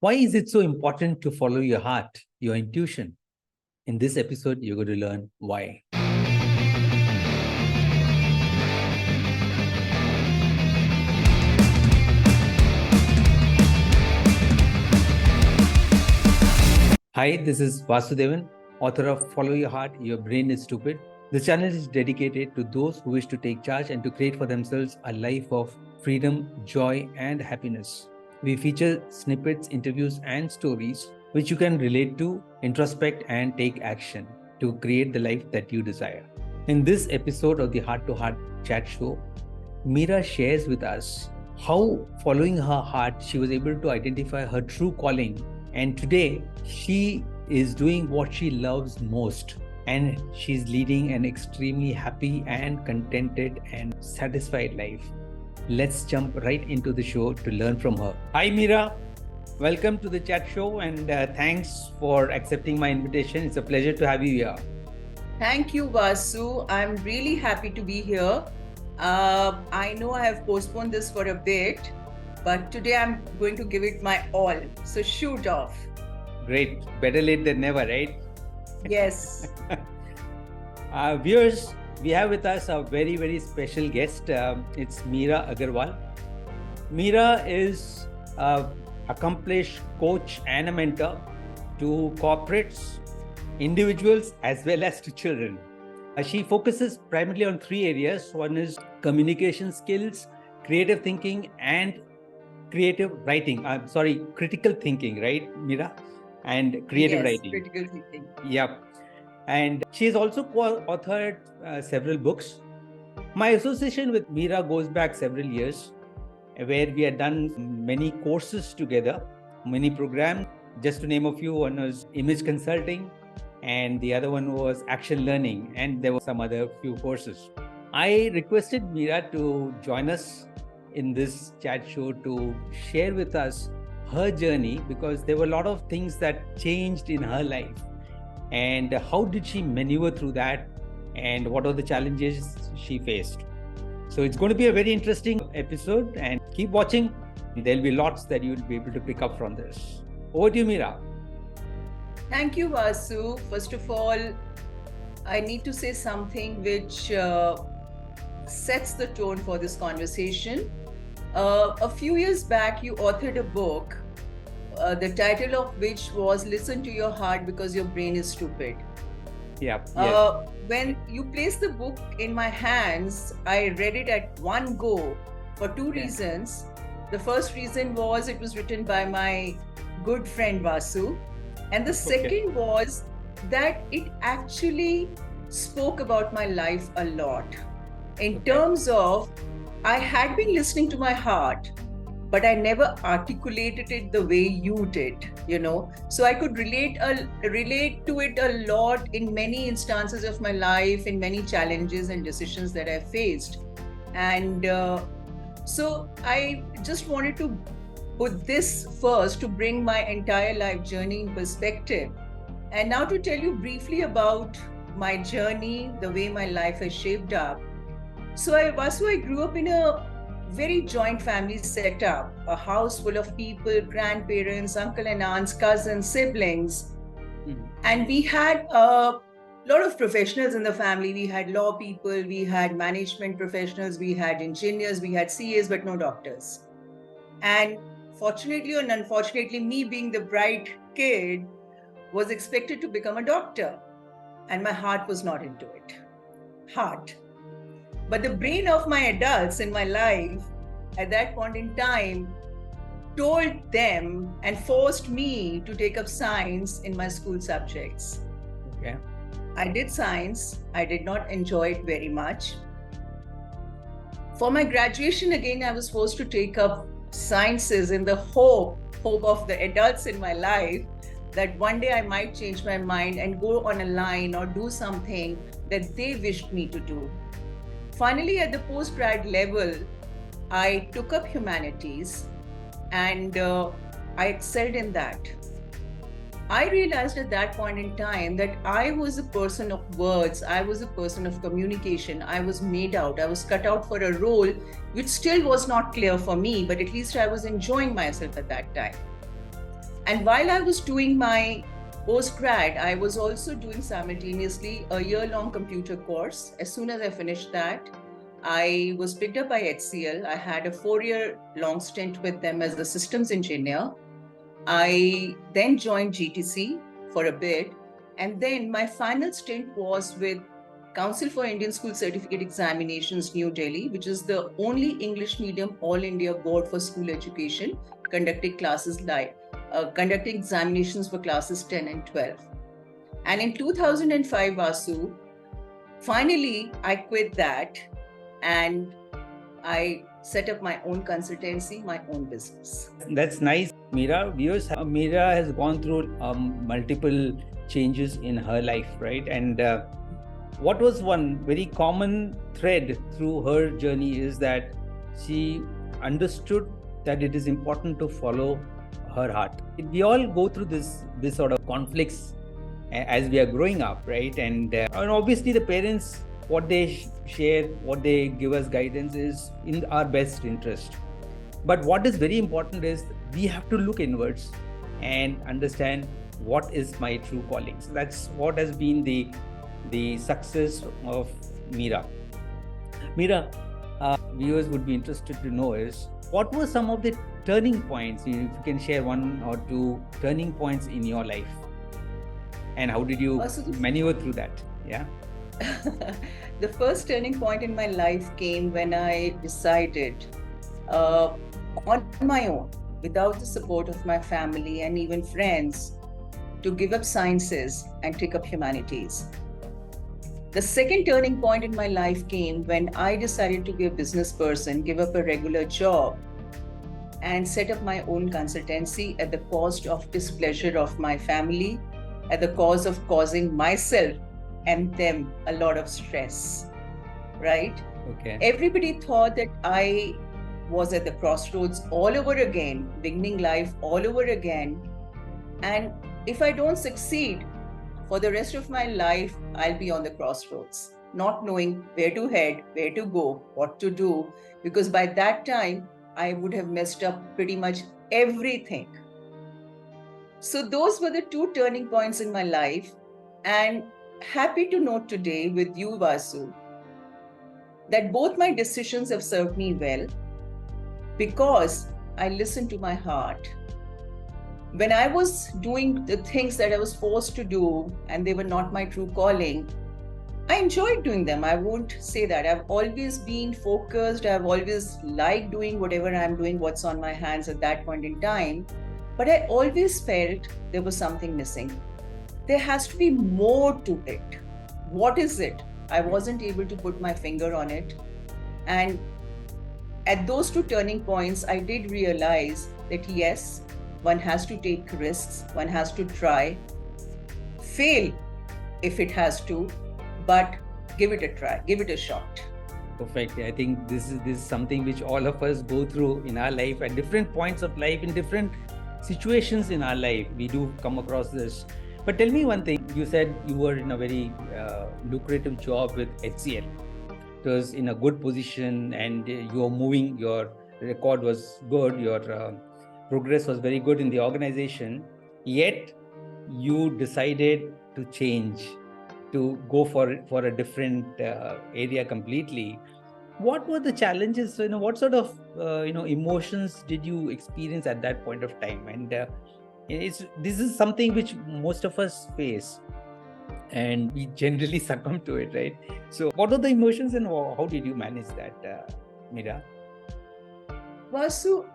Why is it so important to follow your heart, your intuition? In this episode, you're going to learn why. Hi, this is Vasudevan, author of Follow Your Heart, Your Brain is Stupid. This channel is dedicated to those who wish to take charge and to create for themselves a life of freedom, joy, and happiness. We feature snippets, interviews, and stories which you can relate to, introspect, and take action to create the life that you desire. In this episode of the Heart to Heart Chat Show, Meera shares with us how, following her heart, she was able to identify her true calling. And today, she is doing what she loves most. And she's leading an extremely happy and contented and satisfied life. Let's jump right into the show to learn from her. Hi, Meera. Welcome to the chat show, and thanks for accepting my invitation. It's a pleasure to have you here. Thank you, Vasu. I'm really happy to be here. I know I have postponed this for a bit, but today I'm going to give it my all. So shoot off. Great. Better late than never, right? Yes. Viewers, we have with us a very, very special guest. It's Meera Agarwal. Meera is an accomplished coach and a mentor to corporates, individuals, as well as to children. She focuses primarily on three areas. One is communication skills, creative thinking, and critical thinking, right, Meera? And creative writing. Critical thinking. Yep. And she has also authored several books. My association with Meera goes back several years, where we had done many courses together, many programs. Just to name a few, one was image consulting, and the other one was action learning, and there were some other few courses. I requested Meera to join us in this chat show to share with us her journey, because there were a lot of things that changed in her life. And how did she maneuver through that, and what are the challenges she faced? So it's going to be a very interesting episode, and keep watching. There'll be lots that you'll be able to pick up from this. Over to you, Meera. Thank you, Vasu. First of all, I need to say something which sets the tone for this conversation. A few years back, you authored a book, the title of which was Listen to Your Heart Because Your Brain is Stupid. Yeah. When you placed the book in my hands, I read it at one go for two reasons. The first reason was it was written by my good friend Vasu. And the second was that it actually spoke about my life a lot. In terms of, I had been listening to my heart, but I never articulated it the way you did, So I could relate to it a lot in many instances of my life, in many challenges and decisions that I faced. And so I just wanted to put this first to bring my entire life journey in perspective. And now to tell you briefly about my journey, the way my life has shaped up. So I grew up in a very joint family setup, a house full of people, grandparents, uncle and aunts, cousins, siblings. Mm-hmm. And we had a lot of professionals in the family. We had law people, we had management professionals, we had engineers, we had CAs, but no doctors. And fortunately or unfortunately, me being the bright kid was expected to become a doctor. And my heart was not into it. But the brain of my adults in my life at that point in time told them and forced me to take up science in my school subjects. Okay. I did science. I did not enjoy it very much. For my graduation, again, I was forced to take up sciences in the hope of the adults in my life that one day I might change my mind and go on a line or do something that they wished me to do. Finally, at the post-grad level, I took up humanities and I excelled in that. I realized at that point in time that I was a person of words, I was a person of communication, I was made out, I was cut out for a role which still was not clear for me, but at least I was enjoying myself at that time. And while I was doing my postgrad, I was also doing simultaneously a year-long computer course. As soon as I finished that, I was picked up by HCL. I had a 4-year long stint with them as a systems engineer. I then joined GTC for a bit. And then my final stint was with Council for Indian School Certificate Examinations, New Delhi, which is the only English medium all India board for school education, conducting conducting examinations for classes 10 and 12. And in 2005, Vasu, finally, I quit that and I set up my own consultancy, my own business. That's nice. Meera, Meera has gone through multiple changes in her life, right? And what was one very common thread through her journey is that she understood that it is important to follow her heart. We all go through this sort of conflicts as we are growing up, right? And obviously the parents, what they share, what they give us guidance is in our best interest. But what is very important is we have to look inwards and understand what is my true calling. So that's what has been the success of Meera. Meera, viewers would be interested to know is what were some of the turning points, if you can share one or two turning points in your life, and how did you maneuver through that? Yeah. The first turning point in my life came when I decided on my own, without the support of my family and even friends, to give up sciences and take up humanities. The second turning point in my life came when I decided to be a business person, give up a regular job, and set up my own consultancy at the cost of displeasure of my family, at the cost of causing myself and them a lot of stress, right? Okay. Everybody thought that I was at the crossroads all over again, beginning life all over again. And if I don't succeed, for the rest of my life, I'll be on the crossroads, not knowing where to head, where to go, what to do, because by that time, I would have messed up pretty much everything. So those were the two turning points in my life. And happy to note today with you, Vasu, that both my decisions have served me well because I listened to my heart. When I was doing the things that I was forced to do and they were not my true calling, I enjoyed doing them. I won't say that. I've always been focused. I've always liked doing whatever I'm doing, what's on my hands at that point in time. But I always felt there was something missing. There has to be more to it. What is it? I wasn't able to put my finger on it. And at those two turning points, I did realize that yes, one has to take risks, one has to try, fail if it has to, but give it a try, give it a shot. Perfectly. I think this is something which all of us go through in our life at different points of life, in different situations in our life. We do come across this. But tell me one thing. You said you were in a very lucrative job with HCL. It was in a good position and you were moving, your record was good, your progress was very good in the organization. Yet you decided to change, to go for a different area completely. What were the challenges? What sort of emotions did you experience at that point of time? And this is something which most of us face, and we generally succumb to it, right? So, what are the emotions, and how did you manage that, Meera? Vasu,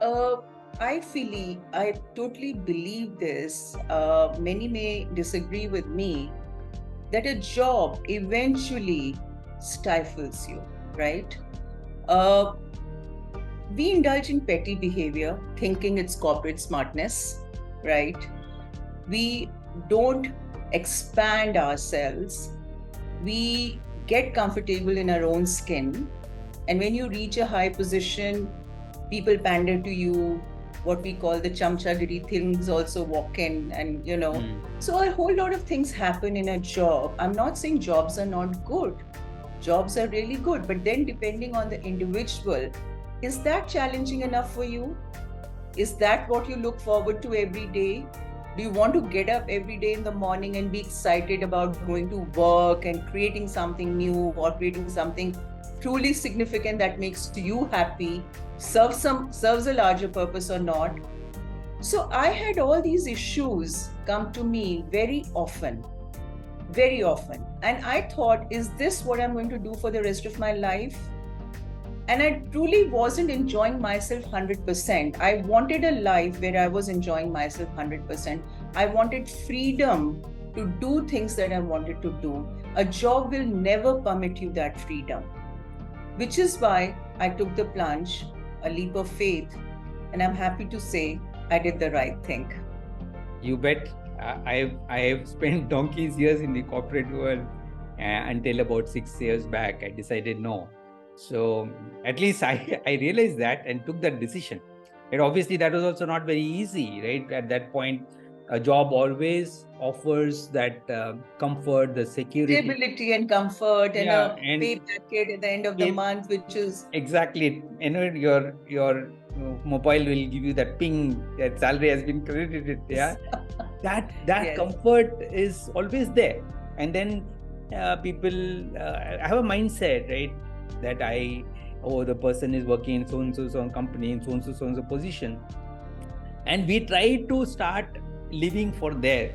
I totally believe this. Many may disagree with me that a job eventually stifles you, right? We indulge in petty behavior, thinking it's corporate smartness, right? We don't expand ourselves. We get comfortable in our own skin. And when you reach a high position, people pander to you. What we call the chamchagiri things also walk in, and So a whole lot of things happen in a job. I'm not saying jobs are not good. Jobs are really good, but then depending on the individual, is that challenging enough for you? Is that what you look forward to every day? Do you want to get up every day in the morning and be excited about going to work and creating something new or creating something truly significant that makes you happy, serves a larger purpose or not? So I had all these issues come to me very often. And I thought, is this what I'm going to do for the rest of my life? And I truly wasn't enjoying myself 100%. I wanted a life where I was enjoying myself 100%. I wanted freedom to do things that I wanted to do. A job will never permit you that freedom, which is why I took the plunge, a leap of faith, and I'm happy to say I did the right thing. You bet. I have spent donkey's years in the corporate world until about 6 years back. I decided no. So at least I realized that and took that decision. And obviously that was also not very easy, right? At that point, a job always offers that comfort, the security. Stability and comfort, and a pay packet at the end of the month, which is... Exactly. Your mobile will give you that ping, that salary has been credited. Yeah. That yes. Comfort is always there. And then people have a mindset, right? That the person is working in so and so company, in so and so position, and we try to start living for there,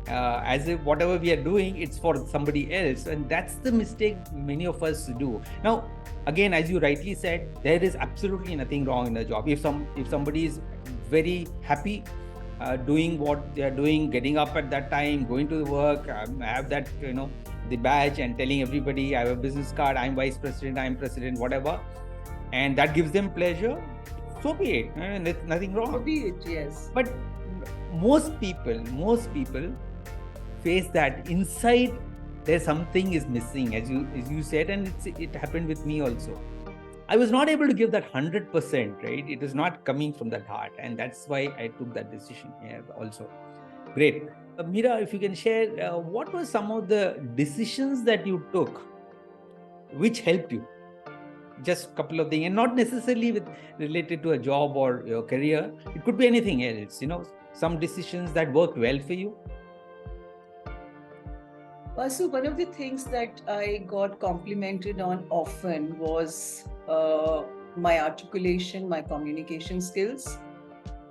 as if whatever we are doing, it's for somebody else, and that's the mistake many of us do. Now, again, as you rightly said, there is absolutely nothing wrong in the job. If somebody is very happy doing what they are doing, getting up at that time, going to work, have that the badge and telling everybody I have a business card, I'm vice president, I'm president, whatever, and that gives them pleasure, so be it. And there's nothing wrong. So be it, yes. But most people face that inside there's something is missing, as you said, and it happened with me also. I was not able to give that 100%, right? It is not coming from that heart, and that's why I took that decision here also. Great. Meera, if you can share, what were some of the decisions that you took which helped you? Just a couple of things, and not necessarily related to a job or your career. It could be anything else, some decisions that worked well for you. Vasu, one of the things that I got complimented on often was my articulation, my communication skills.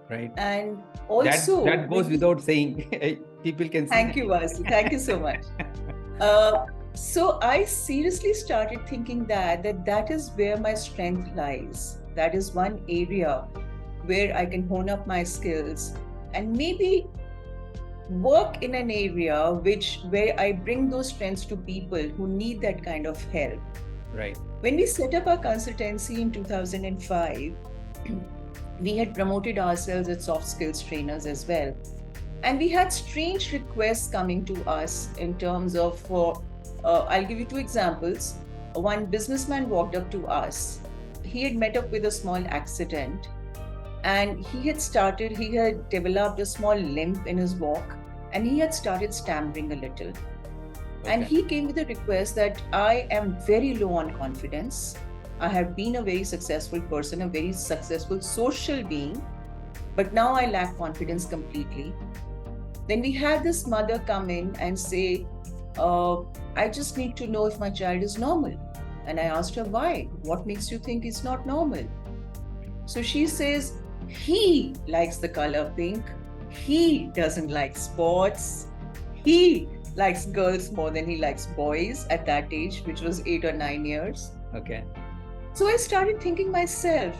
Right. And also... That goes without saying. People can see. Thank you, Vasu. Thank you so much. So I seriously started thinking that is where my strength lies. That is one area where I can hone up my skills and maybe work in an area where I bring those strengths to people who need that kind of help. Right. When we set up our consultancy in 2005, we had promoted ourselves as soft skills trainers as well. And we had strange requests coming to us in terms of, I'll give you two examples. One businessman walked up to us. He had met up with a small accident, and he had developed a small limp in his walk, and he had started stammering a little. Okay. And he came with a request that I am very low on confidence. I have been a very successful person, a very successful social being, but now I lack confidence completely. Then we had this mother come in and say, I just need to know if my child is normal. And I asked her, why? What makes you think he's not normal? So she says, he likes the color pink. He doesn't like sports. He likes girls more than he likes boys at that age, which was 8 or 9 years. Okay. So I started thinking myself,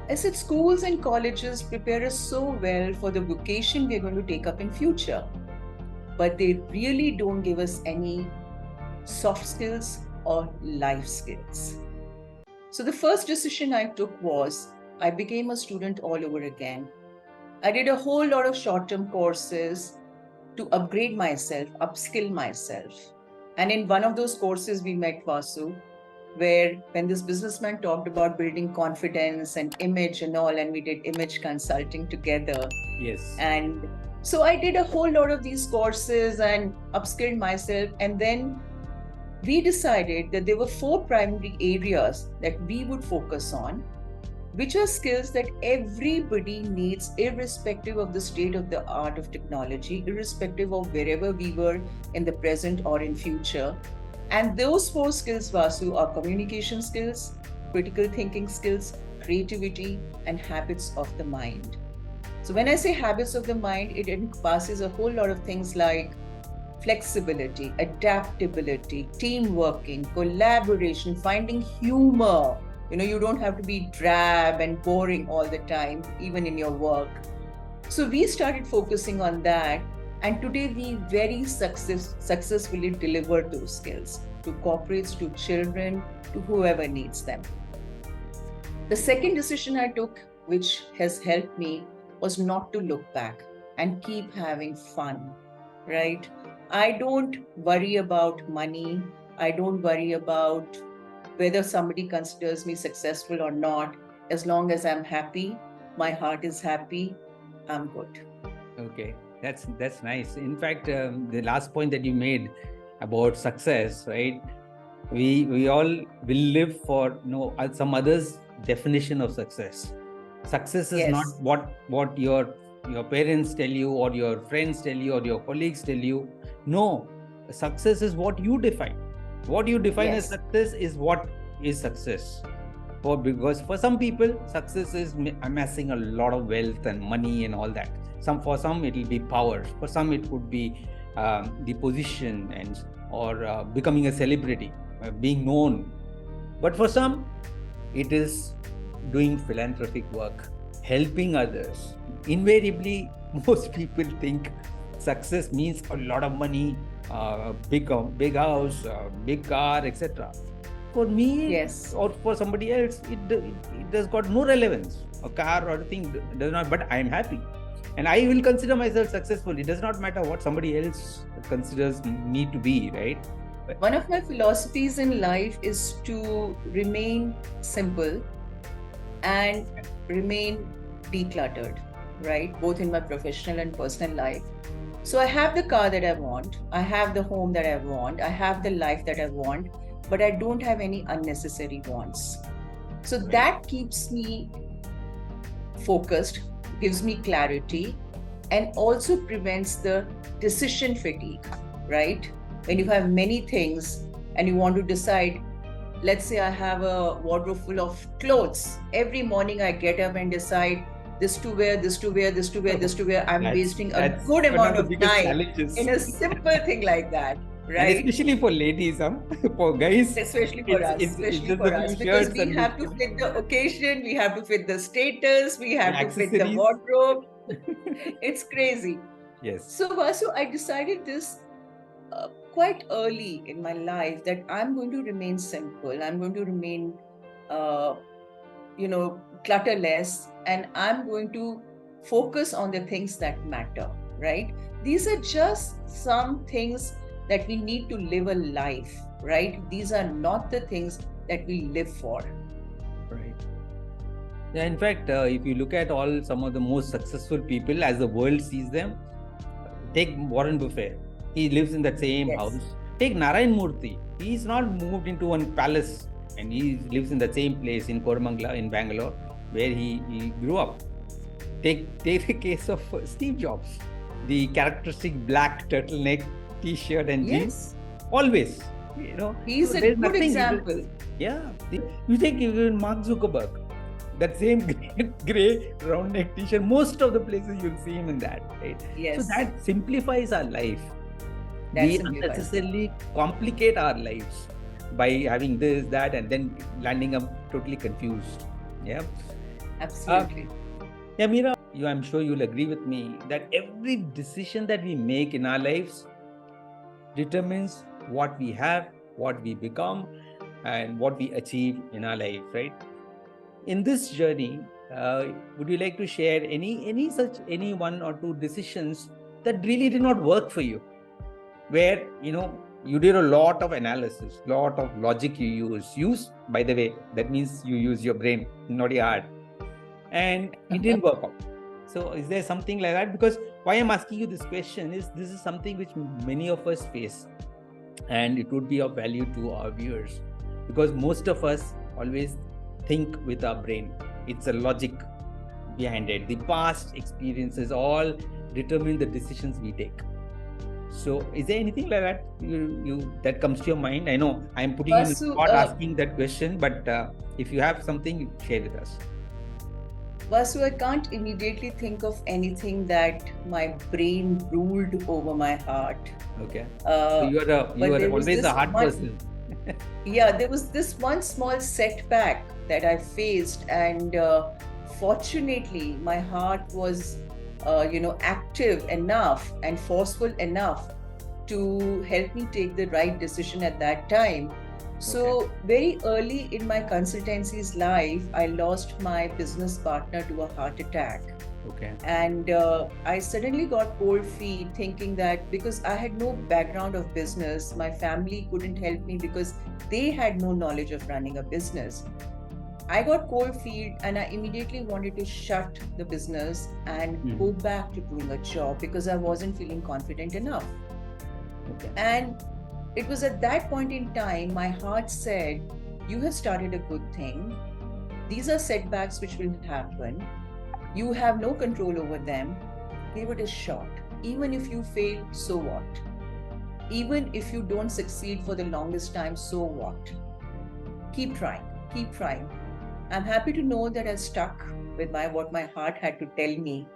I said, schools and colleges prepare us so well for the vocation we're going to take up in future, but they really don't give us any soft skills or life skills. So the first decision I took was, I became a student all over again. I did a whole lot of short-term courses to upgrade myself, upskill myself. And in one of those courses, we met Vasu, where when this businessman talked about building confidence and image and all, and we did image consulting together. Yes. And so I did a whole lot of these courses and upskilled myself. And then we decided that there were 4 primary areas that we would focus on. which are skills that everybody needs, irrespective of the state of the art of technology, irrespective of wherever we were in the present or in future. And those 4 skills, Vasu, are communication skills, critical thinking skills, creativity, and habits of the mind. So when I say habits of the mind, it encompasses a whole lot of things like flexibility, adaptability, team working, collaboration, finding humor. You don't have to be drab and boring all the time, even in your work. So we started focusing on that. And today we very successfully deliver those skills to corporates, to children, to whoever needs them. The second decision I took, which has helped me, was not to look back and keep having fun, right? I don't worry about money. I don't worry about whether somebody considers me successful or not. As long as I'm happy, my heart is happy, I'm good. Okay, that's nice. In fact, the last point that you made about success, right? We all will live for some others' definition of success. Success is Yes. not what your parents tell you or your friends tell you or your colleagues tell you. No, success is what you define. What you define as Yes. success is what is success. Because for some people, success is amassing a lot of wealth and money and all that. For some it will be power. For some it could be the position or becoming a celebrity, being known. But for some, it is doing philanthropic work, helping others. Invariably, most people think success means a lot of money, big house, big car, etc. For me, Yes. or for somebody else, it has got no relevance. A car or a thing does not, but I am happy. And I will consider myself successful. It does not matter what somebody else considers me to be, right? One of my philosophies in life is to remain simple and remain decluttered, right? Both in my professional and personal life. So I have the car that I want, I have the home that I want, I have the life that I want, but I don't have any unnecessary wants. So that keeps me focused, gives me clarity, and also prevents the decision fatigue, right? When you have many things and you want to decide, let's say I have a wardrobe full of clothes. Every morning I get up and decide this to wear, this to wear, this to wear, this to wear. I'm wasting a good amount of time in a simple thing like that, right? And especially for ladies, for guys. Especially for us, because we have to fit the occasion, we have to fit the status, we have to fit the wardrobe. It's crazy. Yes. So Vasu, I decided this quite early in my life that I'm going to remain simple. I'm going to remain, clutterless, and I'm going to focus on the things that matter, right? These are just some things that we need to live a life, right? These are not the things that we live for. Right. Yeah, in fact, if you look at some of the most successful people as the world sees them, take Warren Buffett. He lives in that same house. Take Narayan Murthy. He's not moved into one palace, and he lives in the same place in Koramangala in Bangalore, where he grew up. Take the case of Steve Jobs. The characteristic black turtleneck T-shirt and jeans. Always. He's a good example. You take even Mark Zuckerberg. That same gray round neck T-shirt, most of the places you'll see him in that, right? Yes. So that simplifies our life. We unnecessarily complicate our lives by having this, that, and then landing up totally confused. Yeah. Absolutely. Meera, I'm sure you'll agree with me that every decision that we make in our lives determines what we have, what we become, and what we achieve in our life, right? In this journey, would you like to share any one or two decisions that really did not work for you, where you did a lot of analysis, lot of logic you use, by the way, that means you use your brain, not your heart, and it didn't work out? So is there something like that? Because why I'm asking you this question is, this is something which many of us face, and it would be of value to our viewers, because most of us always think with our brain. It's a logic behind it. The past experiences all determine the decisions we take. So is there anything like that you that comes to your mind? I know I'm putting you in the Vasu, spot asking that question, but if you have something, share with us. Vasu, I can't immediately think of anything that my brain ruled over my heart. Okay. So you are always a hard person. Yeah, there was this one small setback that I faced, and fortunately, my heart was, active enough and forceful enough to help me take the right decision at that time. So very early in my consultancy's life, I lost my business partner to a heart attack. Okay. And I suddenly got cold feet thinking that because I had no background of business, my family couldn't help me because they had no knowledge of running a business. I got cold feet and I immediately wanted to shut the business and go back to doing a job because I wasn't feeling confident enough. Okay. And it was at that point in time, my heart said, you have started a good thing. These are setbacks which will happen. You have no control over them. Give it a shot. Even if you fail, so what? Even if you don't succeed for the longest time, so what? Keep trying. Keep trying. I'm happy to know that I stuck with what my heart had to tell me.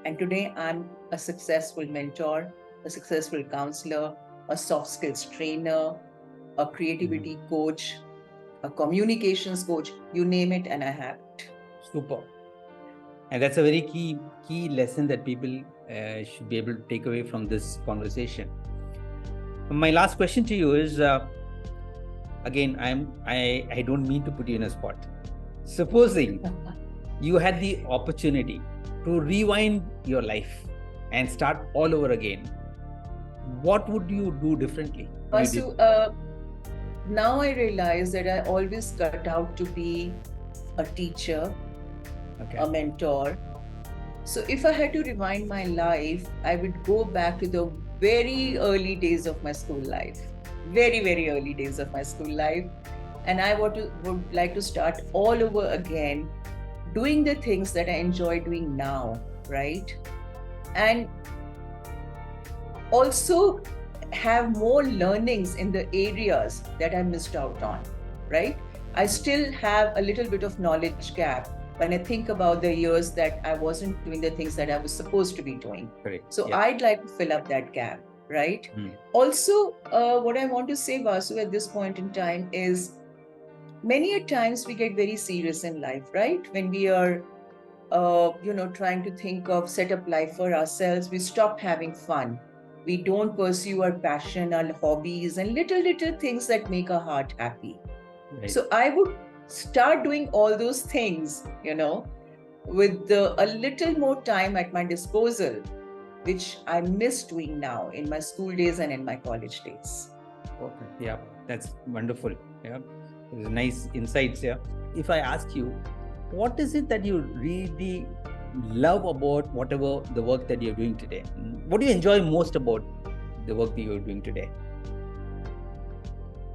And today I'm a successful mentor, a successful counselor, a soft skills trainer, a creativity coach, a communications coach, you name it, and I have it. Super. And that's a very key lesson that people should be able to take away from this conversation. My last question to you is, again, I don't mean to put you in a spot. Supposing you had the opportunity to rewind your life and start all over again, what would you do differently? Vasu, now I realize that I always cut out to be a teacher, a mentor. So if I had to rewind my life, I would go back to the very early days of my school life. Very, very early days of my school life. And I would like to start all over again, doing the things that I enjoy doing now, right? And also have more learnings in the areas that I missed out on, right? I still have a little bit of knowledge gap when I think about the years that I wasn't doing the things that I was supposed to be doing. Correct. So I'd like to fill up that gap, right? Also, what I want to say, Vasu, at this point in time is many a times we get very serious in life, right? When we are, trying to think of set up life for ourselves, we stop having fun. We don't pursue our passion, our hobbies, and little things that make our heart happy. Right. So I would start doing all those things, with a little more time at my disposal, which I miss doing now in my school days and in my college days. Okay. Yeah, that's wonderful. Yeah, nice insights. Yeah. If I ask you, what is it that you really love about whatever the work that you're doing today? What do you enjoy most about the work that you're doing today?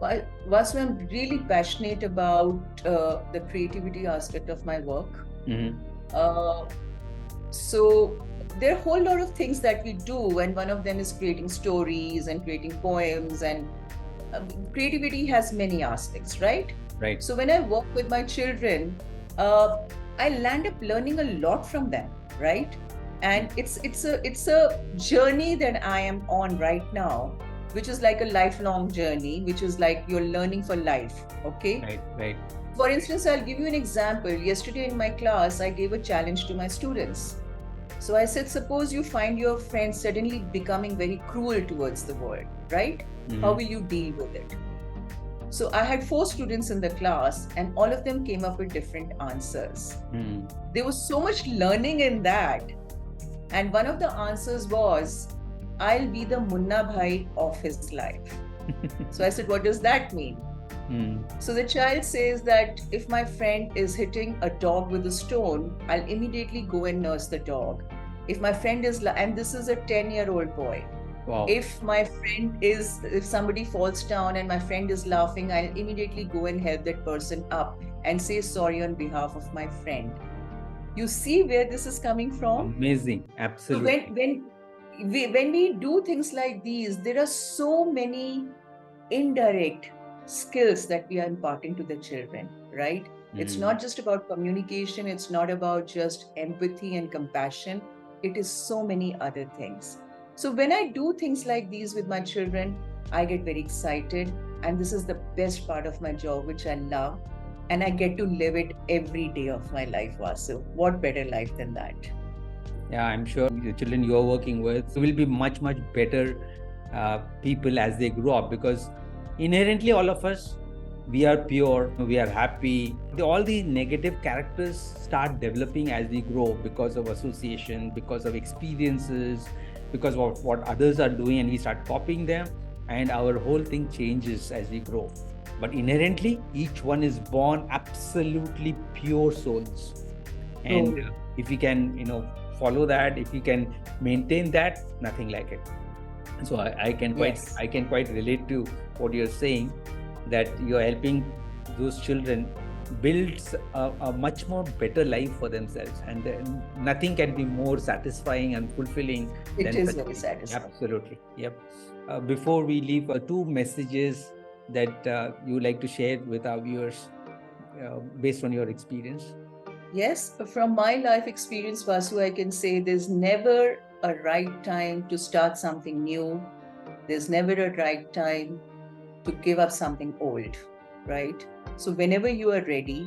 Well, Vasu, I'm really passionate about the creativity aspect of my work. So there are a whole lot of things that we do, and one of them is creating stories and creating poems, and creativity has many aspects, right? Right. So when I work with my children, I land up learning a lot from them, right? And it's a journey that I am on right now, which is like a lifelong journey, which is like you're learning for life. Okay. Right. For instance, I'll give you an example. Yesterday in my class, I gave a challenge to my students. So I said, suppose you find your friend suddenly becoming very cruel towards the world, right? How will you deal with it? So I had 4 students in the class and all of them came up with different answers. There was so much learning in that. And one of the answers was, I'll be the Munna Bhai of his life. So I said, what does that mean? So the child says that if my friend is hitting a dog with a stone, I'll immediately go and nurse the dog. If my friend is, and this is a 10-year-old boy. Wow. If somebody falls down and my friend is laughing, I'll immediately go and help that person up and say sorry on behalf of my friend. You see where this is coming from? Amazing. So Absolutely. when we do things like these, there are so many indirect skills that we are imparting to the children, right? It's not just about communication, it's not about just empathy and compassion, it is so many other things. So when I do things like these with my children, I get very excited, and this is the best part of my job, which I love, and I get to live it every day of my life, Vasu. What better life than that? Yeah, I'm sure the children you're working with will be much, much better people as they grow up, because inherently all of us, we are pure, we are happy. All the negative characters start developing as we grow because of association, because of experiences, because of what others are doing, and we start copying them, and our whole thing changes as we grow. But inherently, each one is born absolutely pure souls. And if we can, follow that, if we can maintain that, nothing like it. So I can quite relate to what you're saying, that you're helping those children builds a much more better life for themselves, and nothing can be more satisfying and fulfilling. It is very satisfying. Absolutely. Yep. Before we leave, two messages that you would like to share with our viewers based on your experience. Yes, from my life experience, Vasu, I can say there's never a right time to start something new. There's never a right time to give up something old, right? So whenever you are ready,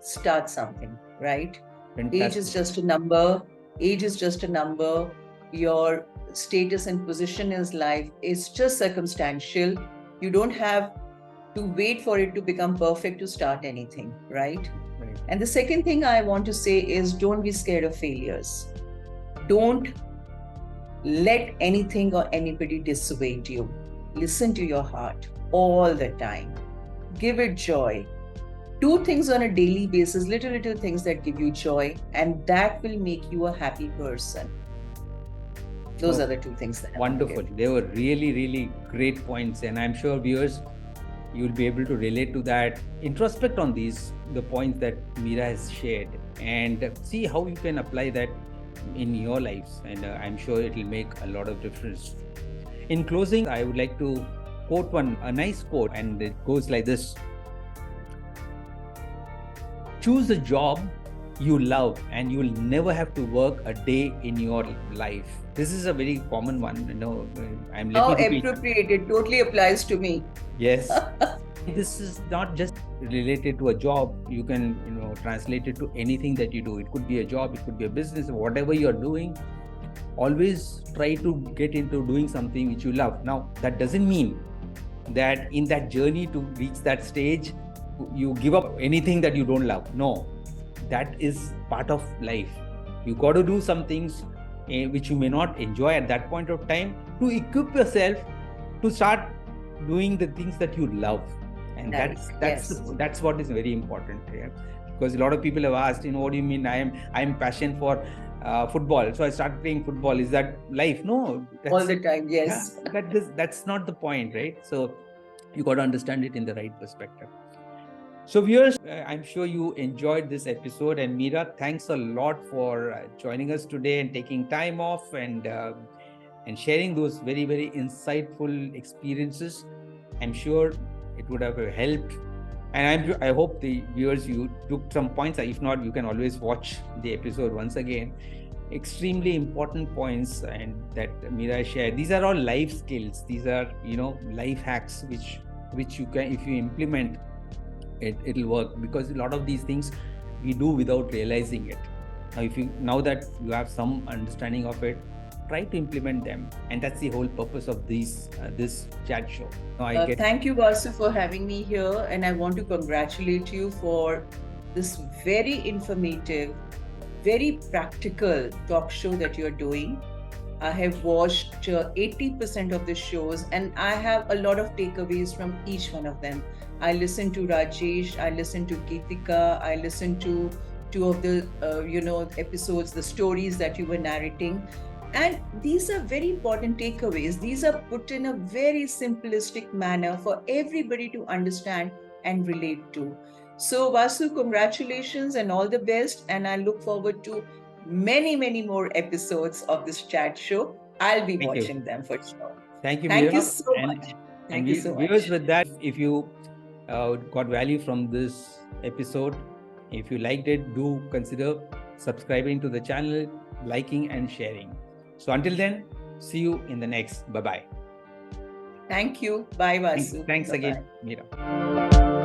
start something, right? Fantastic. Age is just a number. Age is just a number. Your status and position in life is just circumstantial. You don't have to wait for it to become perfect to start anything, right? And the second thing I want to say is, don't be scared of failures. Don't let anything or anybody dissuade you. Listen to your heart all the time. Give it joy. Do things on a daily basis, little things that give you joy, and that will make you a happy person. Those are the two things that wonderful. They were really, really great points, and I'm sure viewers, you'll be able to relate to that, introspect on the points that Meera has shared, and see how you can apply that in your lives, and I'm sure it will make a lot of difference. In closing, I would like to quote a nice quote, and it goes like this: choose a job you love and you will never have to work a day in your life. This is a very common one. I'm how appropriate. It totally applies to me. Yes. This is not just related to a job. You can, translate it to anything that you do. It could be a job, it could be a business, whatever you're doing. Always try to get into doing something which you love. Now, that doesn't mean that in that journey to reach that stage, you give up anything that you don't love. No, that is part of life. You got to do some things which you may not enjoy at that point of time, to equip yourself to start doing the things that you love. And that's what is very important. Yeah? Because a lot of people have asked, what do you mean I'm passionate for football, so I start playing football? Is that life? No, all the time. Yes. Yeah, that's not the point, right? So you got to understand it in the right perspective. So viewers, I'm sure you enjoyed this episode, and Meera, thanks a lot for joining us today and taking time off and sharing those very, very insightful experiences. I'm sure it would have helped, and I hope the viewers, you took some points. If not, you can always watch the episode once again. Extremely important points and that Meera shared. These are all life skills. These are life hacks which you can, if you implement, it'll work, because a lot of these things we do without realizing it. Now that you have some understanding of it, try to implement them, and that's the whole purpose of this chat show. Thank you, Vasu, for having me here, and I want to congratulate you for this very informative, very practical talk show that you're doing. I have watched 80% of the shows, and I have a lot of takeaways from each one of them. I listened to Rajesh, I listened to Geetika, I listened to two of the episodes, the stories that you were narrating. And these are very important takeaways. These are put in a very simplistic manner for everybody to understand and relate to. So, Vasu, congratulations and all the best. And I look forward to many, many more episodes of this chat show. I'll be Thank you. watching them for sure. Thank you, Thank you Meera. so much. Thank you so Viewers, much. with that, if you got value from this episode, if you liked it, do consider subscribing to the channel, liking and sharing. So until then, see you in the next. Bye-bye. Thank you. Bye, Vasu. Thanks Bye-bye. again, Meera.